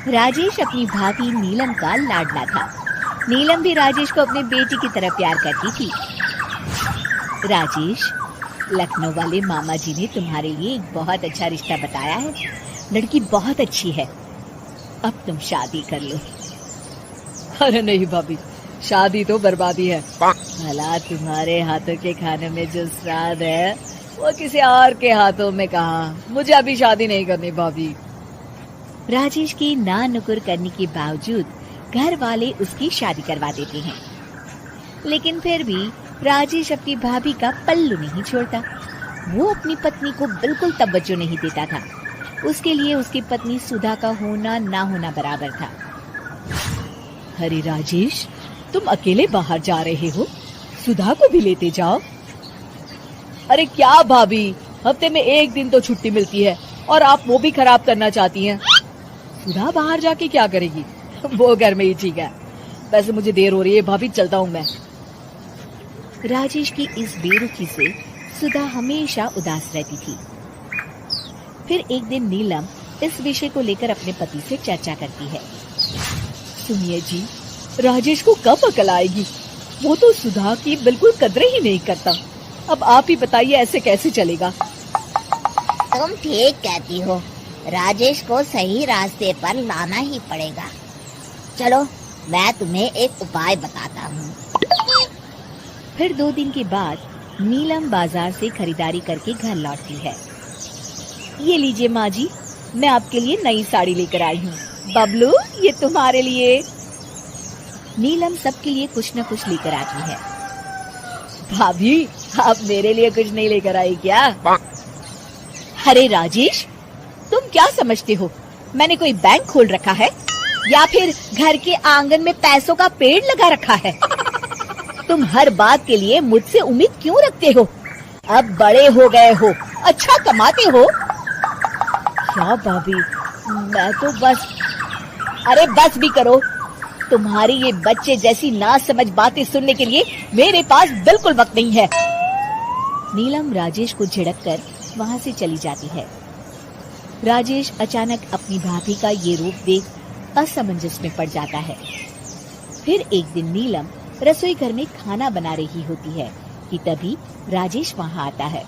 राजेश अपनी भाभी नीलम का लाडला था। नीलम भी राजेश को अपने बेटी की तरह प्यार करती थी। राजेश, लखनऊ वाले मामा जी ने तुम्हारे लिए एक बहुत अच्छा रिश्ता बताया है। लड़की बहुत अच्छी है, अब तुम शादी कर लो। अरे नहीं भाभी, शादी तो बर्बादी है। भला तुम्हारे हाथों के खाने में जो स्वाद है वो किसी और के हाथों में कहाँ। मुझे अभी शादी नहीं करनी भाभी। राजेश की ना नुकुर करने के बावजूद घर वाले उसकी शादी करवा देते हैं, लेकिन फिर भी राजेश अपनी भाभी का पल्लू नहीं छोड़ता। वो अपनी पत्नी को बिल्कुल तवज्जो नहीं देता था। उसके लिए उसकी पत्नी सुधा का होना ना होना बराबर था। अरे राजेश, तुम अकेले बाहर जा रहे हो, सुधा को भी लेते जाओ। अरे क्या भाभी, हफ्ते में एक दिन तो छुट्टी मिलती है और आप वो भी खराब करना चाहती हैं। सुधा बाहर जाके क्या करेगी, वो घर में ही ठीक है। वैसे मुझे देर हो रही है भाभी, चलता हूँ मैं। राजेश की इस बेरुखी से सुधा हमेशा उदास रहती थी। फिर एक दिन नीलम इस विषय को लेकर अपने पति से चर्चा करती है। सुनिए जी, राजेश को कब अकल आएगी? वो तो सुधा की बिल्कुल कदर ही नहीं करता। अब आप ही बताइए, ऐसे कैसे चलेगा? तुम ठीक कहती हो, राजेश को सही रास्ते पर लाना ही पड़ेगा। चलो मैं तुम्हें एक उपाय बताता हूँ। फिर 2 दिन के बाद नीलम बाजार से खरीदारी करके घर लौटती है। ये लीजिए माँ जी, मैं आपके लिए नई साड़ी लेकर आई हूँ। बबलू, ये तुम्हारे लिए। नीलम सबके लिए कुछ न कुछ लेकर आती है। भाभी, आप मेरे लिए कुछ नहीं लेकर आई क्या? अरे राजेश, तुम क्या समझते हो, मैंने कोई बैंक खोल रखा है या फिर घर के आंगन में पैसों का पेड़ लगा रखा है? तुम हर बात के लिए मुझसे उम्मीद क्यों रखते हो? अब बड़े हो गए हो, अच्छा कमाते हो। क्या भाभी, मैं तो बस। अरे बस भी करो, तुम्हारी ये बच्चे जैसी नासमझ बातें सुनने के लिए मेरे पास बिल्कुल वक्त नहीं है। नीलम राजेश को झिड़ककर वहाँ से चली जाती है। राजेश अचानक अपनी भाभी का ये रूप देख असमंजस में पड़ जाता है। फिर एक दिन नीलम रसोई घर में खाना बना रही होती है कि तभी राजेश वहाँ आता है।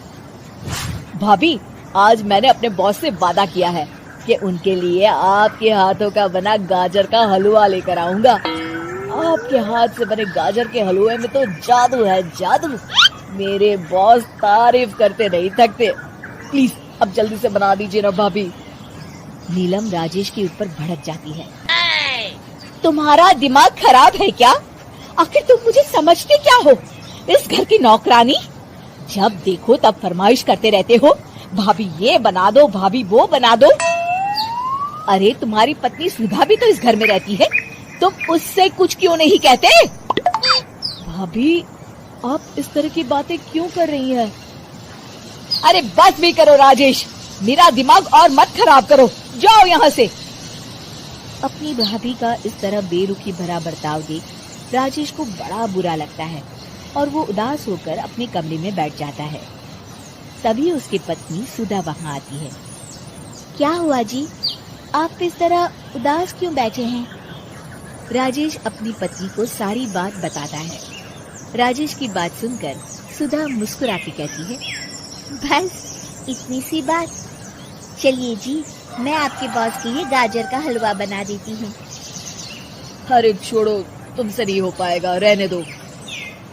भाभी, आज मैंने अपने बॉस से वादा किया है कि उनके लिए आपके हाथों का बना गाजर का हलवा लेकर आऊंगा। आपके हाथ से बने गाजर के हलवे में तो जादू है, जादू। मेरे बॉस तारीफ करते नहीं थकते। प्लीज अब जल्दी से बना दीजिए ना भाभी। नीलम राजेश के ऊपर भड़क जाती है। तुम्हारा दिमाग खराब है क्या? आखिर तुम मुझे समझते क्या हो? इस घर की नौकरानी? जब देखो तब फरमाइश करते रहते हो, भाभी ये बना दो, भाभी वो बना दो। अरे तुम्हारी पत्नी सुधा भी तो इस घर में रहती है, तुम उससे कुछ क्यों नहीं कहते? भाभी, आप इस तरह की बातें क्यों कर रही हैं? अरे बस भी करो राजेश, मेरा दिमाग और मत खराब करो, जाओ यहाँ से। अपनी भाभी का इस तरह बेरुखी भरा बर्ताव देख राजेश को बड़ा बुरा लगता है और वो उदास होकर अपने कमरे में बैठ जाता है। तभी उसकी पत्नी सुधा वहाँ आती है। क्या हुआ जी, आप इस तरह उदास क्यों बैठे हैं? राजेश अपनी पत्नी को सारी बात बताता है। राजेश की बात सुनकर सुधा मुस्कुराती कहती है, बस इतनी सी बात। चलिए जी, मैं आपके बॉस के लिए गाजर का हलवा बना देती हूँ। अरे छोड़ो, तुमसे नहीं हो पाएगा, रहने दो।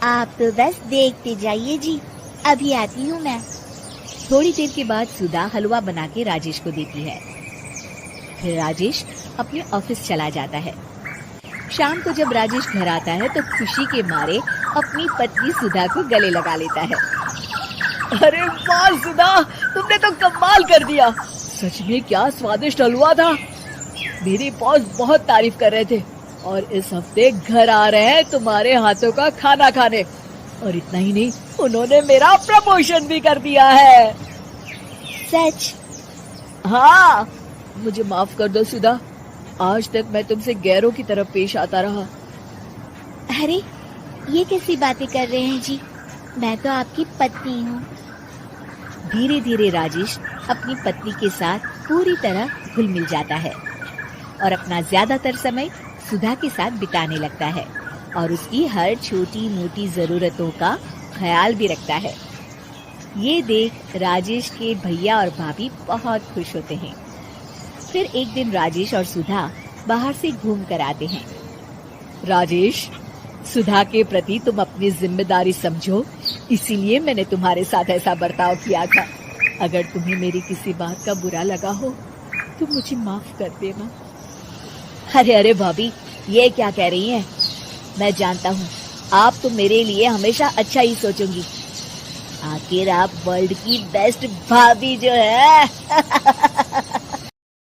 आप तो बस देखते जाइए जी, अभी आती हूँ मैं। थोड़ी देर के बाद सुधा हलवा बना के राजेश को देती है। फिर राजेश अपने ऑफिस चला जाता है। शाम को जब राजेश घर आता है तो खुशी के मारे अपनी पत्नी सुधा को गले लगा लेता है। अरे वाह सुधा, तुमने तो कमाल कर दिया। सच में क्या स्वादिष्ट हलवा था। मेरे बॉस बहुत तारीफ कर रहे थे और इस हफ्ते घर आ रहे हैं तुम्हारे हाथों का खाना खाने। और इतना ही नहीं, उन्होंने मेरा प्रमोशन भी कर दिया है। सच? हाँ, मुझे माफ कर दो सुधा, आज तक मैं तुमसे गैरों की तरफ पेश आता रहा। अरे ये कैसी बातें कर रहे हैं जी, मैं तो आपकी पत्नी हूँ। धीरे धीरे राजेश अपनी पत्नी के साथ पूरी तरह घुल मिल जाता है। और अपना ज्यादातर समय सुधा के साथ बिताने लगता है और उसकी हर छोटी मोटी जरूरतों का ख्याल भी रखता है। ये देख राजेश के भैया और भाभी बहुत खुश होते हैं। फिर एक दिन राजेश और सुधा बाहर से घूम कर आते हैं। राजेश, सुधा के प्रति तुम अपनी जिम्मेदारी समझो, इसीलिए मैंने तुम्हारे साथ ऐसा बर्ताव किया था। अगर तुम्हें मेरी किसी बात का बुरा लगा हो तो मुझे माफ कर देना। अरे अरे भाभी, ये क्या कह रही हैं? मैं जानता हूँ आप तो मेरे लिए हमेशा अच्छा ही सोचोगी। आखिर आप वर्ल्ड की बेस्ट भाभी जो है।